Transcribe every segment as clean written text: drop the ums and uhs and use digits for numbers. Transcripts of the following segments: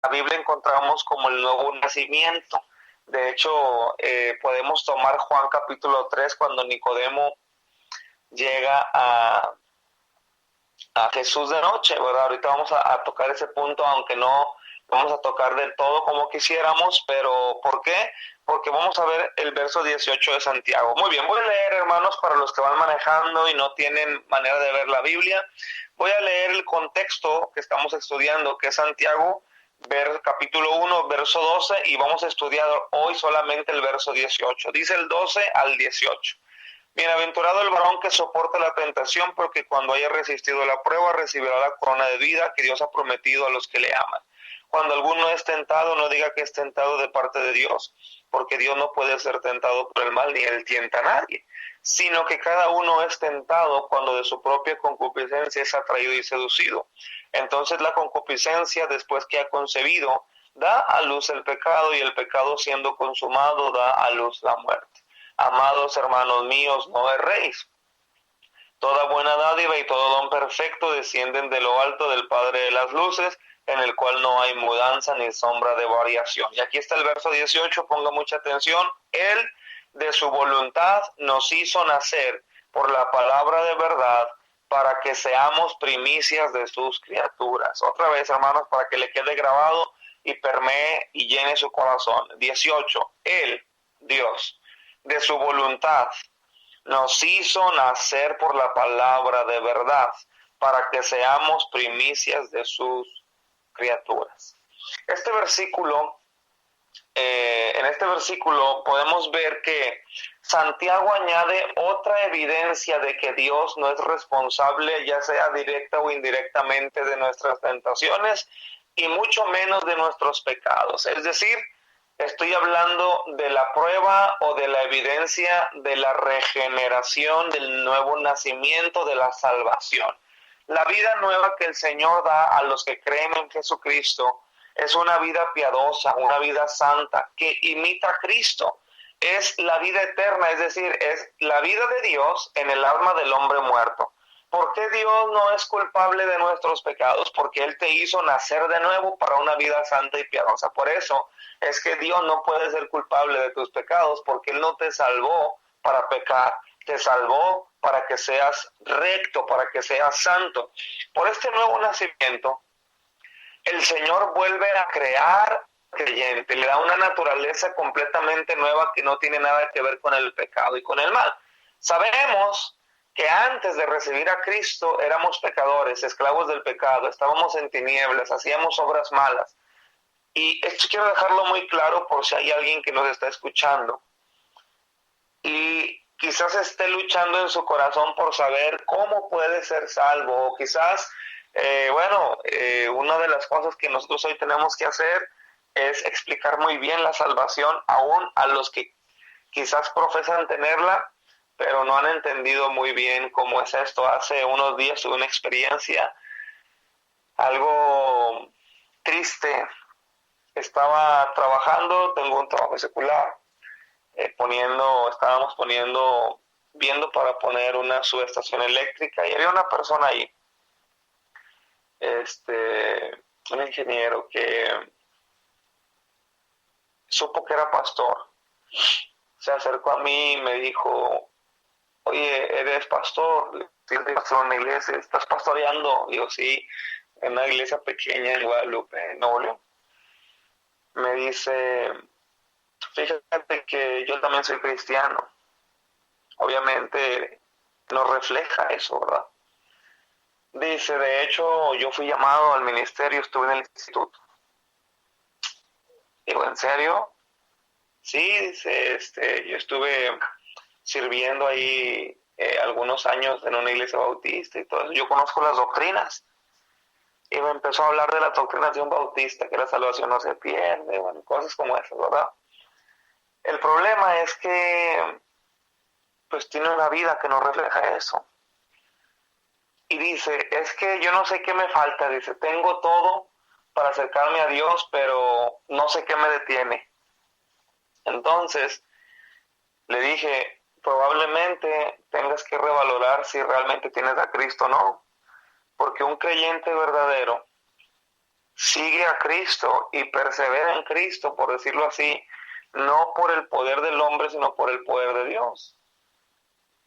la Biblia encontramos como el nuevo nacimiento. De hecho, podemos tomar Juan capítulo 3 cuando Nicodemo llega a Jesús de noche, ¿verdad? Ahorita vamos a tocar ese punto, aunque no vamos a tocar del todo como quisiéramos, pero ¿por qué? Porque vamos a ver el verso 18 de Santiago. Muy bien, voy a leer, hermanos, para los que van manejando y no tienen manera de ver la Biblia. Voy a leer el contexto que estamos estudiando, que es Santiago, capítulo 1, verso 12, y vamos a estudiar hoy solamente el verso 18. Dice el 12 al 18. Bienaventurado el varón que soporta la tentación, porque cuando haya resistido la prueba recibirá la corona de vida que Dios ha prometido a los que le aman. Cuando alguno es tentado, no diga que es tentado de parte de Dios, porque Dios no puede ser tentado por el mal, ni él tienta a nadie, sino que cada uno es tentado cuando de su propia concupiscencia es atraído y seducido. Entonces la concupiscencia, después que ha concebido, da a luz el pecado, y el pecado, siendo consumado, da a luz la muerte. Amados hermanos míos, no erréis. Toda buena dádiva y todo don perfecto descienden de lo alto del Padre de las luces, en el cual no hay mudanza ni sombra de variación. Y aquí está el verso 18, ponga mucha atención. Él de su voluntad nos hizo nacer por la palabra de verdad, para que seamos primicias de sus criaturas. Otra vez, hermanos, para que le quede grabado y permee y llene su corazón. 18. Él, Dios, de su voluntad nos hizo nacer por la palabra de verdad, para que seamos primicias de sus criaturas. Este versículo, en este versículo podemos ver que Santiago añade otra evidencia de que Dios no es responsable, ya sea directa o indirectamente, de nuestras tentaciones y mucho menos de nuestros pecados. Es decir, estoy hablando de la prueba o de la evidencia de la regeneración, del nuevo nacimiento, de la salvación. La vida nueva que el Señor da a los que creen en Jesucristo es una vida piadosa, una vida santa, que imita a Cristo. Es la vida eterna, es decir, es la vida de Dios en el alma del hombre muerto. ¿Por qué Dios no es culpable de nuestros pecados? Porque Él te hizo nacer de nuevo para una vida santa y piadosa. Por eso es que Dios no puede ser culpable de tus pecados, porque Él no te salvó para pecar, te salvó para que seas recto, para que seas santo. Por este nuevo nacimiento, el Señor vuelve a crear al creyente, le da una naturaleza completamente nueva que no tiene nada que ver con el pecado y con el mal. Sabemos que antes de recibir a Cristo éramos pecadores, esclavos del pecado, estábamos en tinieblas, hacíamos obras malas. Y esto quiero dejarlo muy claro por si hay alguien que nos está escuchando y quizás esté luchando en su corazón por saber cómo puede ser salvo, o quizás, una de las cosas que nosotros hoy tenemos que hacer es explicar muy bien la salvación aún a los que quizás profesan tenerla, pero no han entendido muy bien cómo es esto. Hace unos días tuve una experiencia algo triste. Estaba trabajando, tengo un trabajo secular, estábamos viendo para poner una subestación eléctrica, y había una persona ahí, un ingeniero que supo que era pastor. Se acercó a mí y me dijo: oye, ¿eres pastor? Sí, soy pastor en una iglesia. ¿Estás pastoreando? Digo, sí, en una iglesia pequeña en Guadalupe, en Nuevo León. Me dice: fíjate que yo también soy cristiano. Obviamente no refleja eso, ¿verdad? Dice: de hecho, yo fui llamado al ministerio, estuve en el instituto. Digo, ¿en serio? Sí, dice, yo estuve sirviendo ahí algunos años en una iglesia bautista y todo eso. Yo conozco las doctrinas. Y me empezó a hablar de la doctrina de un bautista, que la salvación no se pierde, bueno, cosas como esas, ¿verdad? El problema es que pues tiene una vida que no refleja eso. Y dice: es que yo no sé qué me falta, dice, tengo todo para acercarme a Dios, pero no sé qué me detiene. Entonces le dije: probablemente tengas que revalorar si realmente tienes a Cristo o no, porque un creyente verdadero sigue a Cristo y persevera en Cristo, por decirlo así, no por el poder del hombre, sino por el poder de Dios.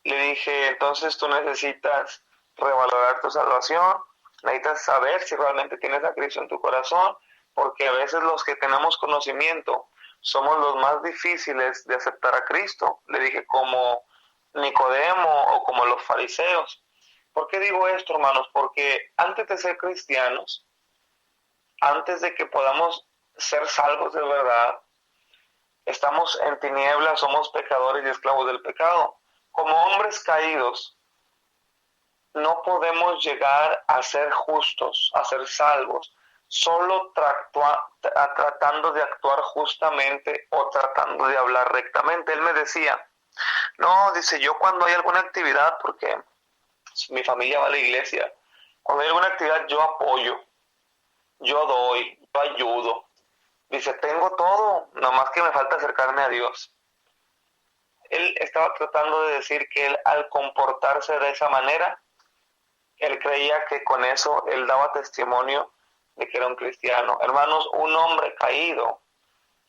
Le dije, entonces tú necesitas revalorar tu salvación, necesitas saber si realmente tienes a Cristo en tu corazón, porque a veces los que tenemos conocimiento somos los más difíciles de aceptar a Cristo. Le dije, como Nicodemo o como los fariseos. ¿Por qué digo esto, hermanos? Porque antes de ser cristianos, antes de que podamos ser salvos de verdad, estamos en tinieblas, somos pecadores y esclavos del pecado. Como hombres caídos, no podemos llegar a ser justos, a ser salvos, solo tratando de actuar justamente o tratando de hablar rectamente. Él me decía, no, dice, yo cuando hay alguna actividad, porque mi familia va a la iglesia, cuando hay alguna actividad yo apoyo, yo doy, yo ayudo. Dice, tengo todo, nomás que me falta acercarme a Dios. Él estaba tratando de decir que él, al comportarse de esa manera, él creía que con eso él daba testimonio de que era un cristiano. Hermanos, un hombre caído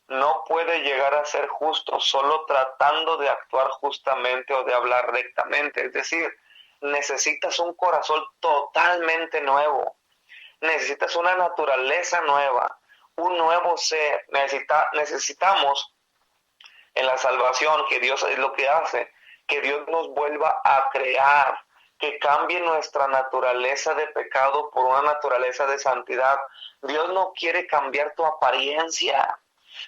no puede llegar a ser justo solo tratando de actuar justamente o de hablar rectamente. Es decir, necesitas un corazón totalmente nuevo. Necesitas una naturaleza nueva, un nuevo ser. Necesitamos en la salvación, que Dios es lo que hace, que Dios nos vuelva a crear, que cambie nuestra naturaleza de pecado por una naturaleza de santidad. Dios no quiere cambiar tu apariencia,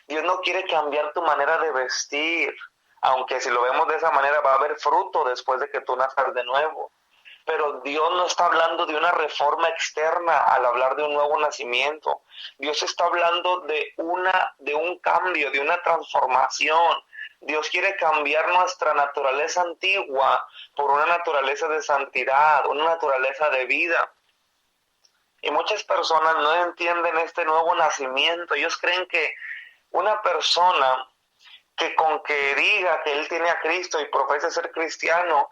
Dios no quiere cambiar tu manera de vestir, aunque si lo vemos de esa manera va a haber fruto después de que tú nazcas de nuevo. Pero Dios no está hablando de una reforma externa al hablar de un nuevo nacimiento. Dios está hablando de un cambio, de una transformación. Dios quiere cambiar nuestra naturaleza antigua por una naturaleza de santidad, una naturaleza de vida. Y muchas personas no entienden este nuevo nacimiento. Ellos creen que una persona que con que diga que él tiene a Cristo y profesa ser cristiano,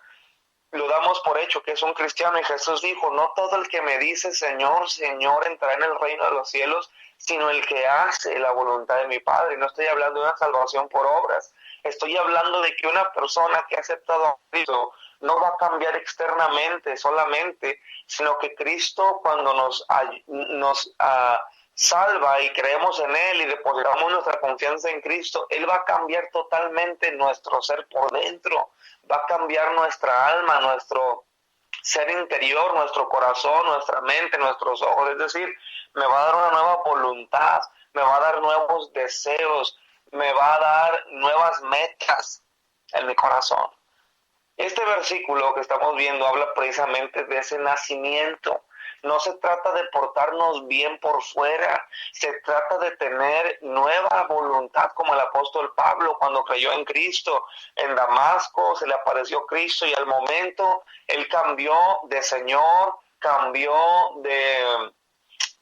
lo damos por hecho que es un cristiano. Y Jesús dijo, no todo el que me dice Señor, Señor entrará en el reino de los cielos, sino el que hace la voluntad de mi Padre. No estoy hablando de una salvación por obras, estoy hablando de que una persona que ha aceptado a Cristo no va a cambiar externamente solamente, sino que Cristo, cuando nos salva y creemos en Él y depositamos nuestra confianza en Cristo, Él va a cambiar totalmente nuestro ser por dentro, va a cambiar nuestra alma, nuestro ser interior, nuestro corazón, nuestra mente, nuestros ojos. Es decir, me va a dar una nueva voluntad, me va a dar nuevos deseos, me va a dar nuevas metas en mi corazón. Este versículo que estamos viendo habla precisamente de ese nacimiento. No se trata de portarnos bien por fuera, se trata de tener nueva voluntad, como el apóstol Pablo cuando creyó en Cristo. En Damasco se le apareció Cristo y al momento él cambió de Señor, cambió de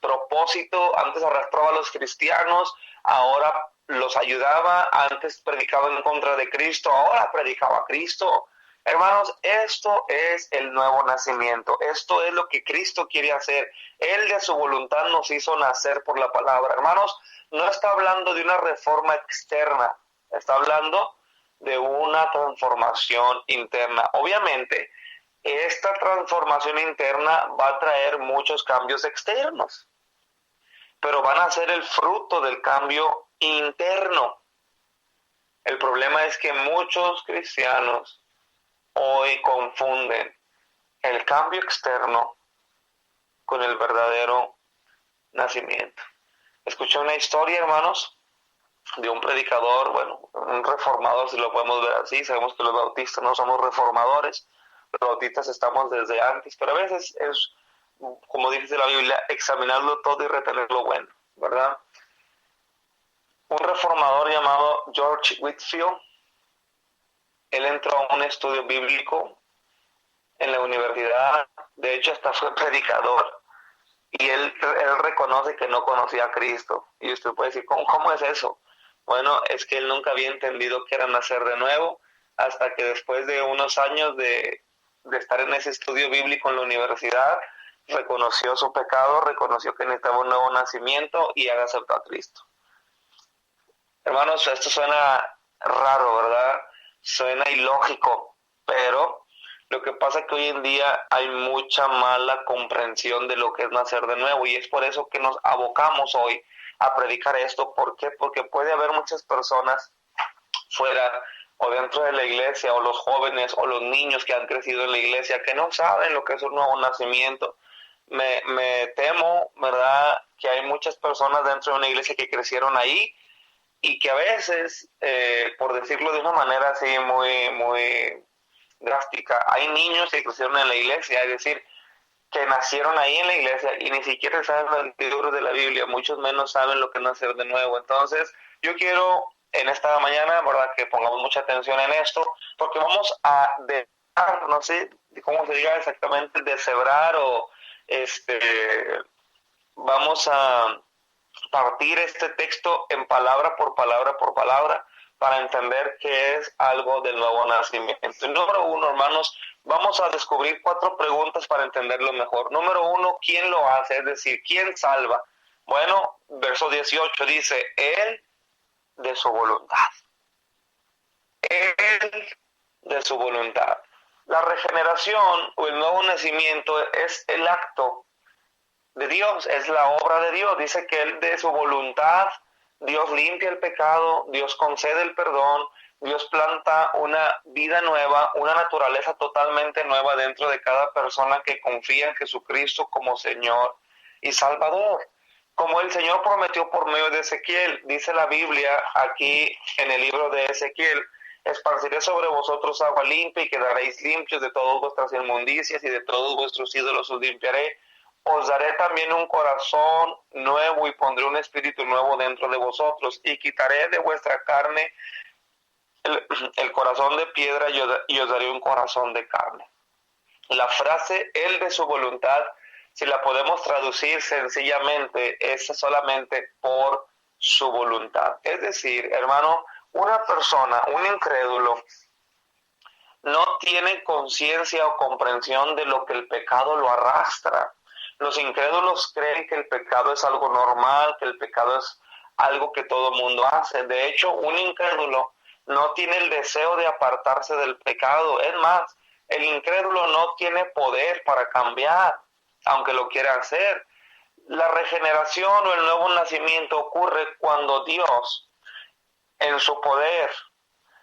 propósito. Antes arrastraba a los cristianos, ahora los ayudaba. Antes predicaba en contra de Cristo, ahora predicaba a Cristo. Hermanos, esto es el nuevo nacimiento. Esto es lo que Cristo quiere hacer. Él de su voluntad nos hizo nacer por la palabra. Hermanos, no está hablando de una reforma externa. Está hablando de una transformación interna. Obviamente, esta transformación interna va a traer muchos cambios externos, pero van a ser el fruto del cambio interno. El problema es que muchos cristianos hoy confunden el cambio externo con el verdadero nacimiento. Escuché una historia, hermanos, de un predicador, bueno, un reformador, si lo podemos ver así. Sabemos que los bautistas no somos reformadores, los bautistas estamos desde antes, pero a veces es, como dice la Biblia, examinarlo todo y retener lo bueno, ¿verdad? Un reformador llamado George Whitefield, él entró a un estudio bíblico en la universidad, de hecho hasta fue predicador, y él reconoce que no conocía a Cristo. Y usted puede decir, ¿cómo es eso? Bueno, es que él nunca había entendido que era nacer de nuevo, hasta que después de unos años de estar en ese estudio bíblico en la universidad, reconoció su pecado, reconoció que necesitaba un nuevo nacimiento y él aceptó a Cristo. Hermanos, esto suena raro, ¿verdad? Suena ilógico, pero lo que pasa es que hoy en día hay mucha mala comprensión de lo que es nacer de nuevo y es por eso que nos abocamos hoy a predicar esto. ¿Por qué? Porque puede haber muchas personas fuera o dentro de la iglesia, o los jóvenes o los niños que han crecido en la iglesia que no saben lo que es un nuevo nacimiento. Me temo, ¿verdad?, que hay muchas personas dentro de una iglesia que crecieron ahí y que a veces, por decirlo de una manera así muy drástica, hay niños que crecieron en la iglesia, es decir, que nacieron ahí en la iglesia y ni siquiera saben los libros de la Biblia, muchos menos saben lo que es nacer de nuevo. Entonces, yo quiero en esta mañana, ¿verdad?, que pongamos mucha atención en esto, porque vamos a dejar, no sé cómo se diga exactamente, deshebrar o vamos a partir este texto en palabra por palabra para entender qué es algo del nuevo nacimiento. Número uno, hermanos, vamos a descubrir 4 preguntas para entenderlo mejor. Número uno, ¿quién lo hace? Es decir, ¿quién salva? Bueno, verso 18 dice, Él de su voluntad. Él de su voluntad. La regeneración o el nuevo nacimiento es el acto de Dios, es la obra de Dios. Dice que Él de su voluntad, Dios limpia el pecado, Dios concede el perdón, Dios planta una vida nueva, una naturaleza totalmente nueva dentro de cada persona que confía en Jesucristo como Señor y Salvador. Como el Señor prometió por medio de Ezequiel, dice la Biblia aquí en el libro de Ezequiel, esparciré sobre vosotros agua limpia y quedaréis limpios de todas vuestras inmundicias y de todos vuestros ídolos os limpiaré. Os daré también un corazón nuevo y pondré un espíritu nuevo dentro de vosotros y quitaré de vuestra carne el corazón de piedra y os daré un corazón de carne. La frase Él de su voluntad, si la podemos traducir sencillamente, es solamente por su voluntad. Es decir, hermano, una persona, un incrédulo, no tiene conciencia o comprensión de lo que el pecado lo arrastra. Los incrédulos creen que el pecado es algo normal, que el pecado es algo que todo mundo hace. De hecho, un incrédulo no tiene el deseo de apartarse del pecado. Es más, el incrédulo no tiene poder para cambiar, aunque lo quiera hacer. La regeneración o el nuevo nacimiento ocurre cuando Dios, en su poder,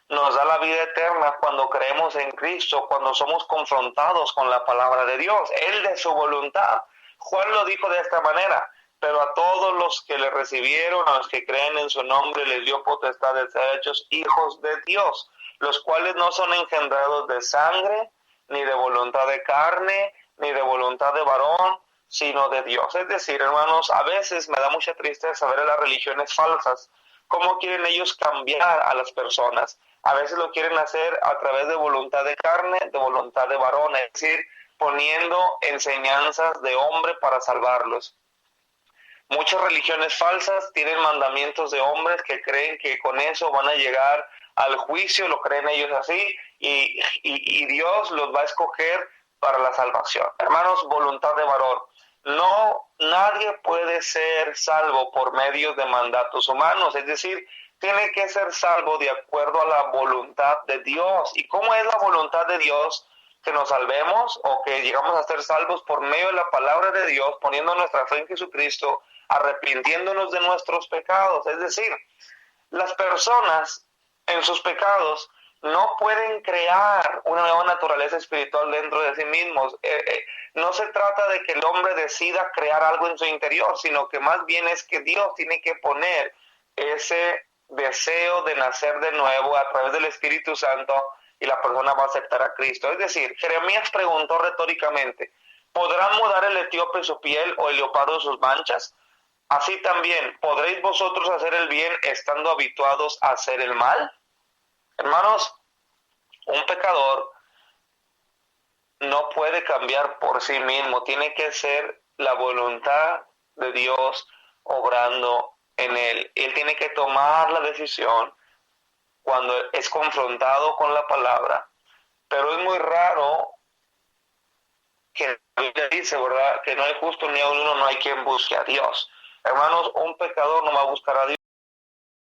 nos da la vida eterna cuando creemos en Cristo, cuando somos confrontados con la palabra de Dios. Él de su voluntad. Juan lo dijo de esta manera, pero a todos los que le recibieron, a los que creen en su nombre, les dio potestad de ser hechos hijos de Dios, los cuales no son engendrados de sangre, ni de voluntad de carne, ni de voluntad de varón, sino de Dios. Es decir, hermanos, a veces me da mucha tristeza ver a las religiones falsas, cómo quieren ellos cambiar a las personas. A veces lo quieren hacer a través de voluntad de carne, de voluntad de varón, es decir, poniendo enseñanzas de hombre para salvarlos. Muchas religiones falsas tienen mandamientos de hombres que creen que con eso van a llegar al juicio, lo creen ellos así, y Dios los va a escoger para la salvación. Hermanos, voluntad de varón. No, nadie puede ser salvo por medio de mandatos humanos, es decir, tiene que ser salvo de acuerdo a la voluntad de Dios. ¿Y cómo es la voluntad de Dios? Que nos salvemos o que llegamos a ser salvos por medio de la palabra de Dios, poniendo nuestra fe en Jesucristo, arrepintiéndonos de nuestros pecados. Es decir, las personas en sus pecados no pueden crear una nueva naturaleza espiritual dentro de sí mismos. No se trata de que el hombre decida crear algo en su interior, sino que más bien es que Dios tiene que poner ese deseo de nacer de nuevo a través del Espíritu Santo y la persona va a aceptar a Cristo. Es decir, Jeremías preguntó retóricamente, ¿podrán mudar el etíope su piel o el leopardo sus manchas? Así también, ¿podréis vosotros hacer el bien estando habituados a hacer el mal? Hermanos, un pecador no puede cambiar por sí mismo, tiene que ser la voluntad de Dios obrando en él. Él tiene que tomar la decisión cuando es confrontado con la palabra, pero es muy raro que la Biblia dice, ¿verdad? Que no hay justo ni a uno, no hay quien busque a Dios. Hermanos, un pecador no va a buscar a Dios.